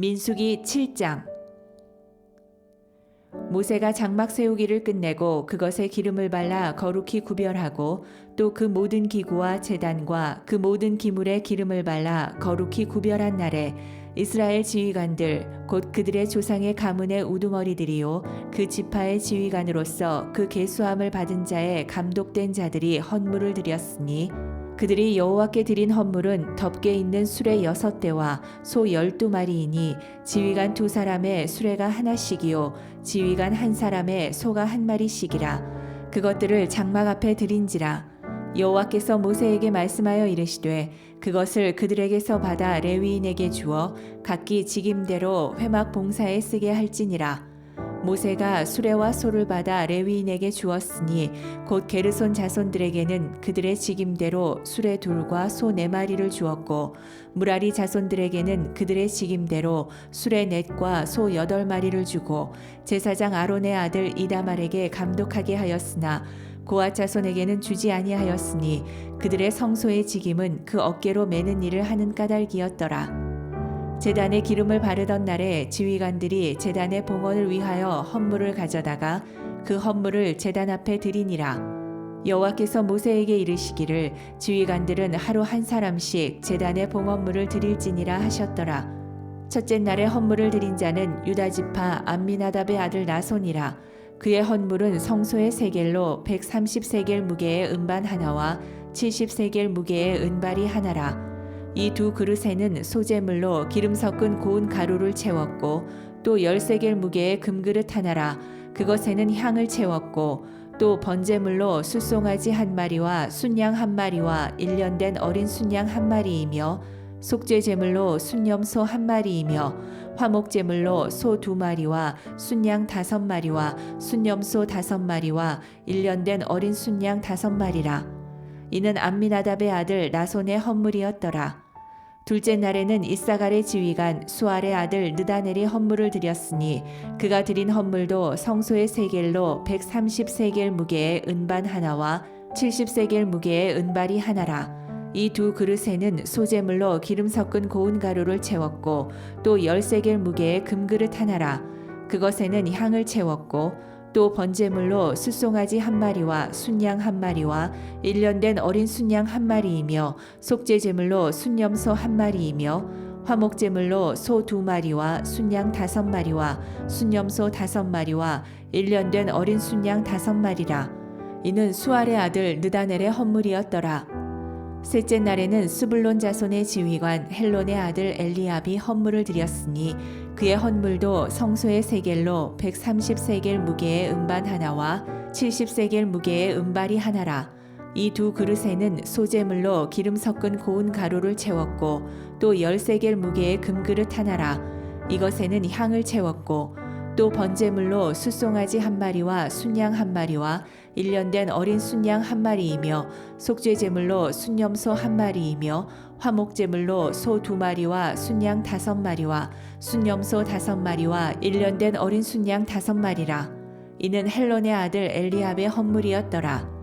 민수기 7장. 모세가 장막 세우기를 끝내고 그것에 기름을 발라 거룩히 구별하고 또 그 모든 기구와 제단과 그 모든 기물에 기름을 발라 거룩히 구별한 날에 이스라엘 지휘관들 곧 그들의 조상의 가문의 우두머리들이요 그 지파의 지휘관으로서 그 계수함을 받은 자의 감독된 자들이 헌물을 드렸으니 그들이 여호와께 드린 헌물은 덮개 있는 수레 6대와 소 12마리이니 지휘관 2사람의 수레가 하나씩이요 지휘관 1사람의 소가 1마리씩이라. 그것들을 장막 앞에 드린지라. 여호와께서 모세에게 말씀하여 이르시되 그것을 그들에게서 받아 레위인에게 주어 각기 직임대로 회막 봉사에 쓰게 할지니라. 모세가 수레와 소를 받아 레위인에게 주었으니 곧 게르손 자손들에게는 그들의 직임대로 수레 2과 소 4마리를 주었고 무라리 자손들에게는 그들의 직임대로 수레 4과 소 8마리를 주고 제사장 아론의 아들 이다말에게 감독하게 하였으나 고앗 자손에게는 주지 아니하였으니 그들의 성소의 직임은 그 어깨로 매는 일을 하는 까닭이었더라. 제단에 기름을 바르던 날에 지휘관들이 제단의 봉헌을 위하여 헌물을 가져다가 그 헌물을 제단 앞에 드리니라. 여호와께서 모세에게 이르시기를 지휘관들은 하루 1사람씩 제단의 봉헌물을 드릴지니라 하셨더라. 첫째 날에 헌물을 드린 자는 유다 지파 암미나답의 아들 나손이라. 그의 헌물은 성소의 세겔로 130세겔 무게의 은반 하나와 70세겔 무게의 은발이 하나라. 이 2 그릇에는 소재물로 기름 섞은 고운 가루를 채웠고 또 10세겔 무게의 금그릇 하나라. 그것에는 향을 채웠고 또 번제물로 숫송아지 1마리와 순양 1마리와 1년 된 어린 순양 1마리이며 속죄제물로 순염소 1마리이며 화목제물로 소 2마리와 순양 5마리와 순염소 5마리와 1년 된 어린 순양 5마리라. 이는 암미나답의 아들 나손의 헌물이었더라. 둘째 날에는 이사갈의 지휘관 수알의 아들 느다넬이 헌물을 드렸으니 그가 드린 헌물도 성소의 세겔로 130세겔 무게의 은반 하나와 70세겔 무게의 은발이 하나라. 이 2 그릇에는 소재물로 기름 섞은 고운 가루를 채웠고 또 10세겔 무게의 금그릇 하나라. 그것에는 향을 채웠고 또 번제물로 숫송아지 1마리와 순양 1마리와 1년 된 어린 순양 1마리이며 속죄제물로 순염소 1마리이며 화목제물로 소 2마리와 순양 5마리와 순염소 5마리와 1년 된 어린 순양 5마리라. 이는 수알의 아들 느다넬의 헌물이었더라. 셋째 날에는 스불론 자손의 지휘관 헬론의 아들 엘리압이 헌물을 드렸으니 그의 헌물도 성소의 세겔로 130세겔 무게의 은반 하나와 70세겔 무게의 은발이 하나라. 이 2 그릇에는 소재물로 기름 섞은 고운 가루를 채웠고 또 10세겔 무게의 금그릇 하나라. 이것에는 향을 채웠고 또 번제물로 숫송아지 1마리와 순양 1마리와 1년 된 어린 순양 1마리이며 속죄제물로 순염소 1마리이며 화목제물로 소 2마리와 순양 5마리와 순염소 5마리와 1년 된 어린 순양 5마리라. 이는 헬론의 아들 엘리압의 헌물이었더라.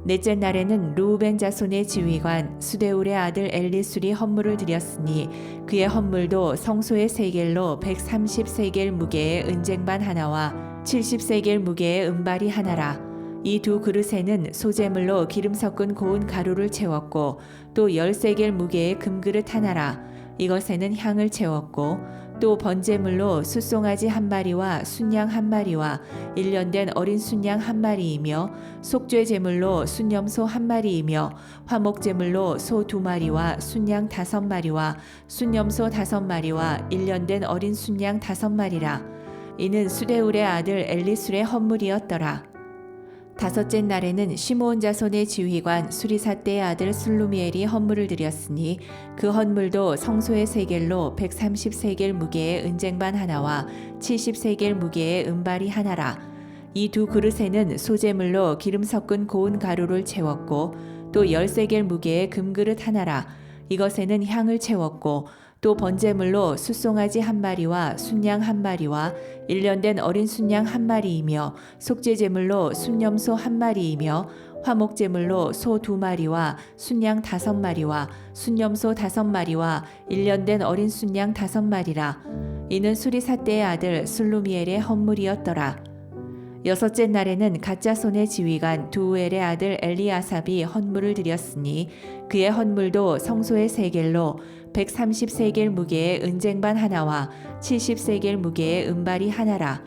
넷째 날에는 르우벤 자손의 지휘관 수데울의 아들 엘리술이 헌물을 드렸으니 그의 헌물도 성소의 세겔로 130세겔 무게의 은쟁반 하나와 70세겔 무게의 은발이 하나라. 이 2 그릇에는 소재물로 기름 섞은 고운 가루를 채웠고 또 10세겔 무게의 금그릇 하나라. 이것에는 향을 채웠고 또 번제물로 숫송아지 1마리와 순양 1마리와 1년 된 어린 순양 1마리이며 속죄제물로 순염소 1마리이며 화목제물로 소 2마리와 순양 5마리와 순염소 5마리와 1년 된 어린 순양 5마리라. 이는 수데울의 아들 엘리술의 헌물이었더라. 다섯째 날에는 시므온 자손의 지휘관 수리사떼의 아들 슬루미엘이 헌물을 드렸으니 그 헌물도 성소의 세겔로 130세겔 무게의 은쟁반 하나와 70세겔 무게의 은발이 하나라. 이 2 그릇에는 소재물로 기름 섞은 고운 가루를 채웠고 또 10세겔 무게의 금그릇 하나라. 이것에는 향을 채웠고 또 번제물로 숫송아지 1마리와 순양 1마리와 1년 된 어린 순양 1마리이며 속죄제물로 순염소 1마리이며 화목제물로 소 2마리와 순양 5마리와 순염소 5마리와 1년 된 어린 순양 5마리라. 이는 수리삿대의 아들 슬루미엘의 헌물이었더라. 여섯째 날에는 갓자손의 지휘관 두우엘의 아들 엘리아삽이 헌물을 드렸으니 그의 헌물도 성소의 세겔로 130세겔 무게의 은쟁반 하나와 70세겔 무게의 은발이 하나라.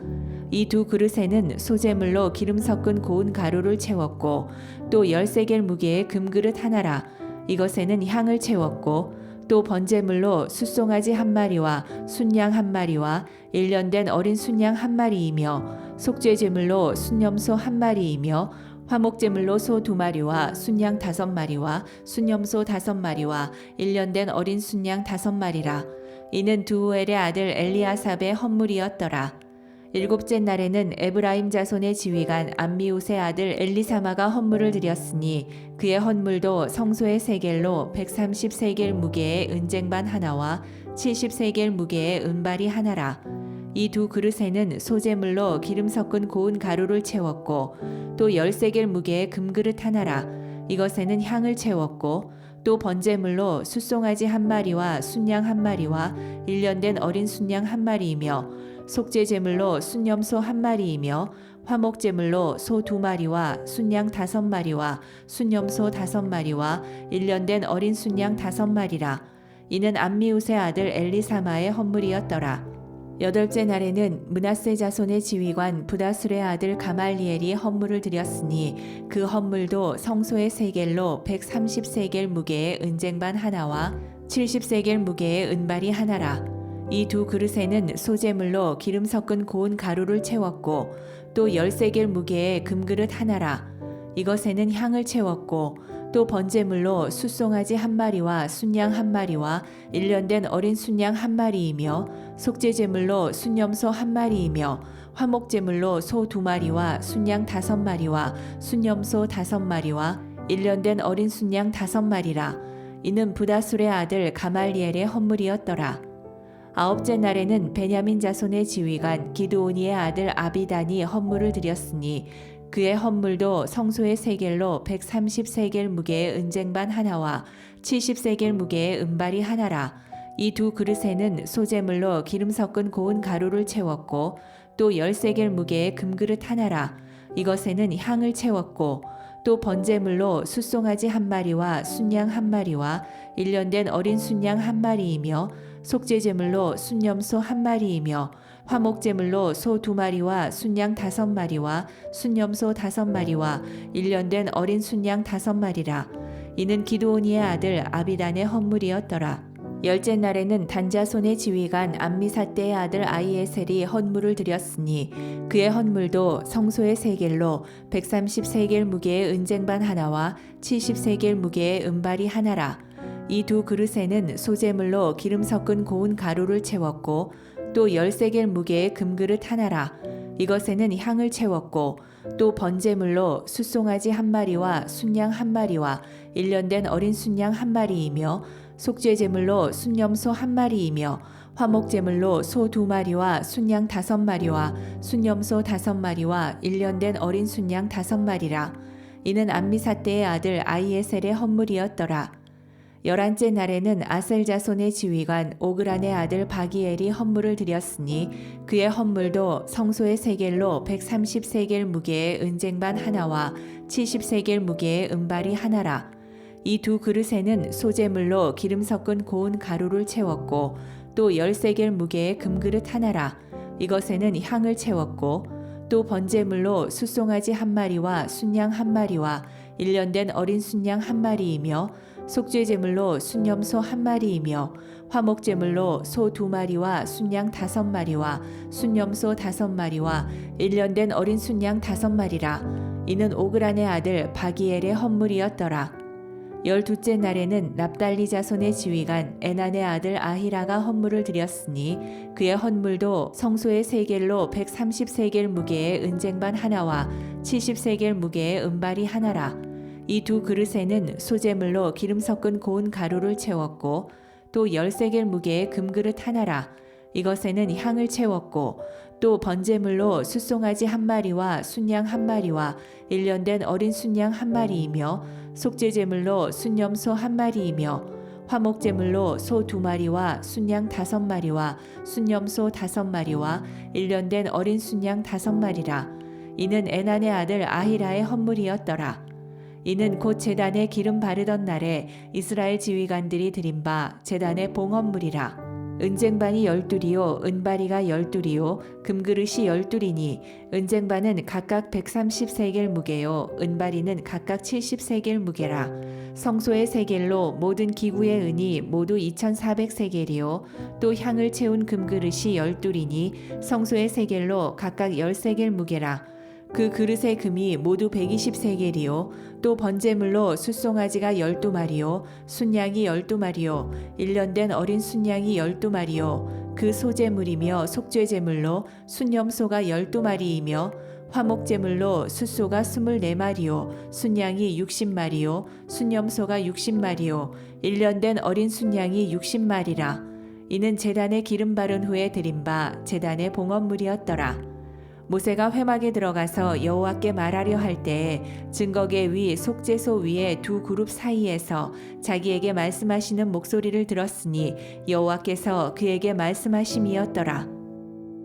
이 두 그릇에는 소재물로 기름 섞은 고운 가루를 채웠고 또 10세겔 무게의 금그릇 하나라. 이것에는 향을 채웠고 또 번제물로 숫송아지 한 마리와 순양 한 마리와 1년 된 어린 순양 한 마리이며 속죄제물로 순염소 한 마리이며 화목제물로 소 2마리와 순양 5마리와 순염소 5마리와 1년 된 어린 순양 5마리라. 이는 두우엘의 아들 엘리아삽의 헌물이었더라. 일곱째 날에는 에브라임 자손의 지휘관 암미웃의 아들 엘리사마가 헌물을 드렸으니 그의 헌물도 성소의 세겔로 130세겔 무게의 은쟁반 하나와 70세겔 무게의 은발이 하나라. 이 두 그릇에는 소재물로 기름 섞은 고운 가루를 채웠고 또 10세겔 무게의 금그릇 하나라. 이것에는 향을 채웠고 또 번제물로 숫송아지 한 마리와 순양 한 마리와 1년 된 어린 순양 한 마리이며 속죄제물로 순염소 한 마리이며 화목제물로 소 2마리와 순양 5마리와 순염소 5마리와 1년 된 어린 순양 5마리라. 이는 암미웃의 아들 엘리사마의 헌물이었더라. 여덟째 날에는 므낫세 자손의 지휘관 부다술의 아들 가말리엘이 헌물을 드렸으니 그 헌물도 성소의 세겔로 130세겔 무게의 은쟁반 하나와 70세겔 무게의 은발이 하나라. 이 두 그릇에는 소재물로 기름 섞은 고운 가루를 채웠고 또 10세겔 무게의 금그릇 하나라. 이것에는 향을 채웠고 또 번제물로 숫송아지 한 마리와 순양 한 마리와 1년 된 어린 순양 한 마리이며 속죄제물로 순염소 한 마리이며 화목제물로 소 2마리와 순양 5마리와 순염소 5마리와 1년 된 어린 순양 5마리라. 이는 부다술의 아들 가말리엘의 헌물이었더라. 아홉째 날에는 베냐민 자손의 지휘관 기드오니의 아들 아비단이 헌물을 드렸으니 그의 헌물도 성소의 세겔로 130세겔 무게의 은쟁반 하나와 70세겔 무게의 은발이 하나라. 이 두 그릇에는 소재물로 기름 섞은 고운 가루를 채웠고 또 10세겔 무게의 금그릇 하나라. 이것에는 향을 채웠고 또 번제물로 숫송아지 한 마리와 순양 한 마리와 1년 된 어린 순양 한 마리이며 속죄제물로 순염소 한 마리이며 화목제물로 소 2마리와 순양 5마리와 순염소 5마리와 1년 된 어린 순양 5마리라. 이는 기드오니의 아들 아비단의 헌물이었더라. 열째 날에는 단자손의 지휘관 암미삿대의 아들 아이에셀이 헌물을 드렸으니 그의 헌물도 성소의 세겔로 130세겔 무게의 은쟁반 하나와 70세겔 무게의 은발이 하나라. 이 두 그릇에는 소재물로 기름 섞은 고운 가루를 채웠고 또 10세겔 무게의 금그릇 하나라. 이것에는 향을 채웠고 또 번제물로 숫송아지 한 마리와 순양 한 마리와 1년 된 어린 순양 한 마리이며 속죄제물로 순염소 한 마리이며 화목제물로 소 2마리와 순양 5마리와 순염소 5마리와 1년 된 어린 순양 5마리라. 이는 암미삿대의 아들 아이에셀의 헌물이었더라. 열한째 날에는 아셀 자손의 지휘관 오그란의 아들 바기엘이 헌물을 드렸으니 그의 헌물도 성소의 세겔로 130세겔 무게의 은쟁반 하나와 70세겔 무게의 은발이 하나라. 이 두 그릇에는 소재물로 기름 섞은 고운 가루를 채웠고 또 10세겔 무게의 금그릇 하나라. 이것에는 향을 채웠고 또 번제물로 숫송아지 한 마리와 순양 한 마리와 1년 된 어린 순양 한 마리이며 속죄제물로 순염소 한 마리이며 화목제물로 소 2마리와 순양 5마리와 순염소 5마리와 1년 된 어린 순양 5마리라. 이는 오그란의 아들 바기엘의 헌물이었더라. 열두째 날에는 납달리 자손의 지휘관 에난의 아들 아히라가 헌물을 드렸으니 그의 헌물도 성소의 세겔로 130세겔 무게의 은쟁반 하나와 70세겔 무게의 은발이 하나라. 이 두 그릇에는 소재물로 기름 섞은 고운 가루를 채웠고 또 10세겔 무게의 금그릇 하나라. 이것에는 향을 채웠고 또 번제물로 숫송아지 한 마리와 순양 한 마리와 1년 된 어린 순양 한 마리이며 속죄제물로 순염소 한 마리이며 화목제물로 소 2마리와 순양 5마리와 순염소 5마리와 1년 된 어린 순양 5마리라. 이는 에난의 아들 아히라의 헌물이었더라. 이는 곧 제단에 기름 바르던 날에 이스라엘 지휘관들이 드린 바 제단의 봉헌물이라. 은쟁반이 12이요 은바리가 12이요 금그릇이 12이니 은쟁반은 각각 130세겔 무게요 은바리는 각각 70세겔 무게라. 성소의 세겔로 모든 기구의 은이 모두 2400세겔이요 또 향을 채운 금그릇이 12이니 성소의 세겔로 각각 10세겔 무게라. 그 그릇의 금이 모두 120세겔이요 또 번제물로 숫송아지가 12마리요 순양이 12마리요 1년 된 어린 순양이 12마리요 그 소제물이며 속죄제물로 순염소가 12마리이며 화목제물로 숫소가 24마리요 순양이 60마리요 순염소가 60마리요 1년 된 어린 순양이 60마리라. 이는 제단에 기름 바른 후에 드린 바 제단의 봉헌물이었더라. 모세가 회막에 들어가서 여호와께 말하려 할 때에 증거계 위 속죄소 위에 두 그룹 사이에서 자기에게 말씀하시는 목소리를 들었으니 여호와께서 그에게 말씀하심이었더라.